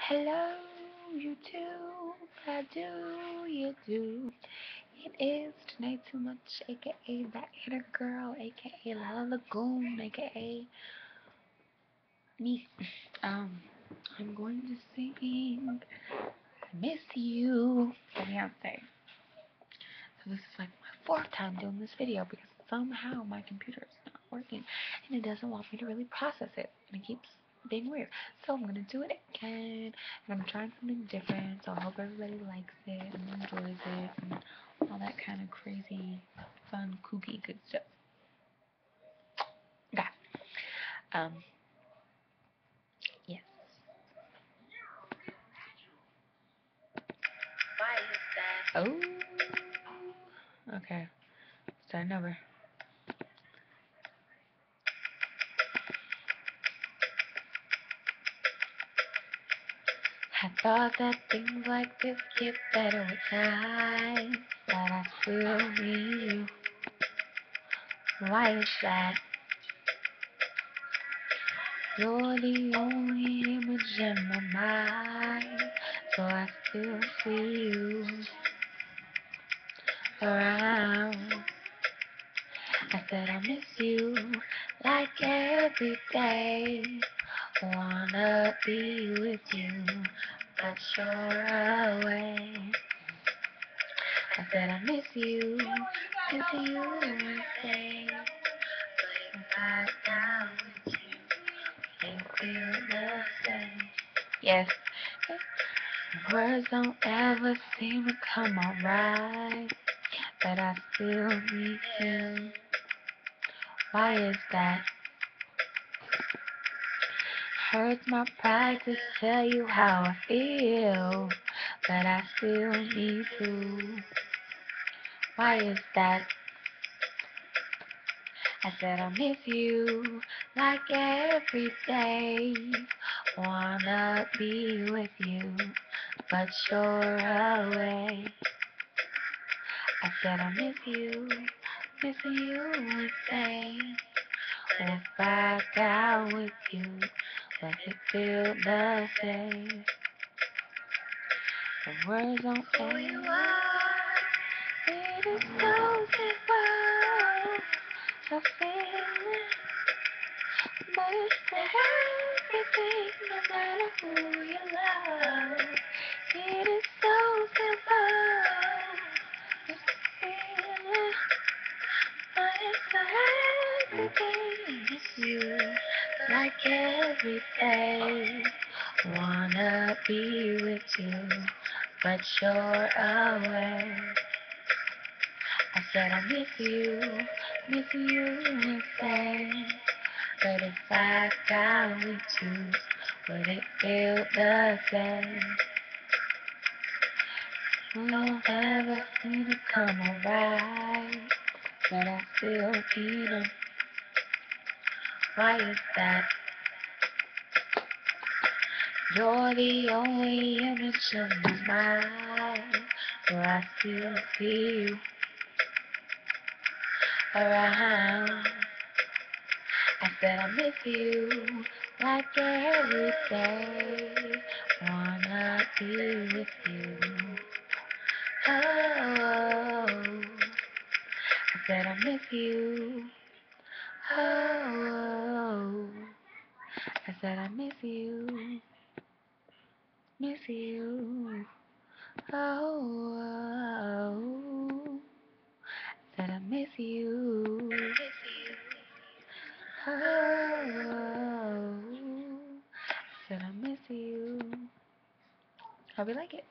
Hello, YouTube. How do you do? It is Tonight Too Much, aka That Hater Girl, aka Lala Lagoon, aka me. I'm going to sing I Miss You by Beyonce. So this is like my fourth time doing this video because somehow my computer is not working and it doesn't want me to really process it and it keeps being weird. So I'm gonna do it again and I'm trying something different, so I hope everybody likes it and enjoys it and all that kind of crazy, fun, kooky, good stuff. Okay. Um, yes. Why is that? Oh. Okay. Starting over. I thought that things like this get better with time, but I still need you. Why is that? You're the only image in my mind, so I still see you around. I said I miss you like every day. Wanna be with you, but you're away. I said I miss you every day. But if I down with you, you feel the same. Yes. Words don't ever seem to come out right, but I still need you. Why is that? Hurts my pride to tell you how I feel, but I still need to. Why is that? I said I miss you like every day. Wanna be with you, but you're away. I said I miss you every day. If I got with you, would it feel the same? The words don't Who you end. are? It is so simple, so feeling, but it's the everything, no matter who you love. It is so simple, it's feeling, but it's the everything. It's you, like every day. Wanna be with you, but you're away. I said I miss you every day. But if I got with you, would it feel the same? Don't ever seem to come alright, but I still need 'em. Why is that? You're the only image of my mind, so I still see you around. I said I miss you like every day. Wanna be with you. Oh, I said I miss you. Oh, I said I miss you. Miss you. Oh, said I miss you. Oh, said I miss you. Hope you like it.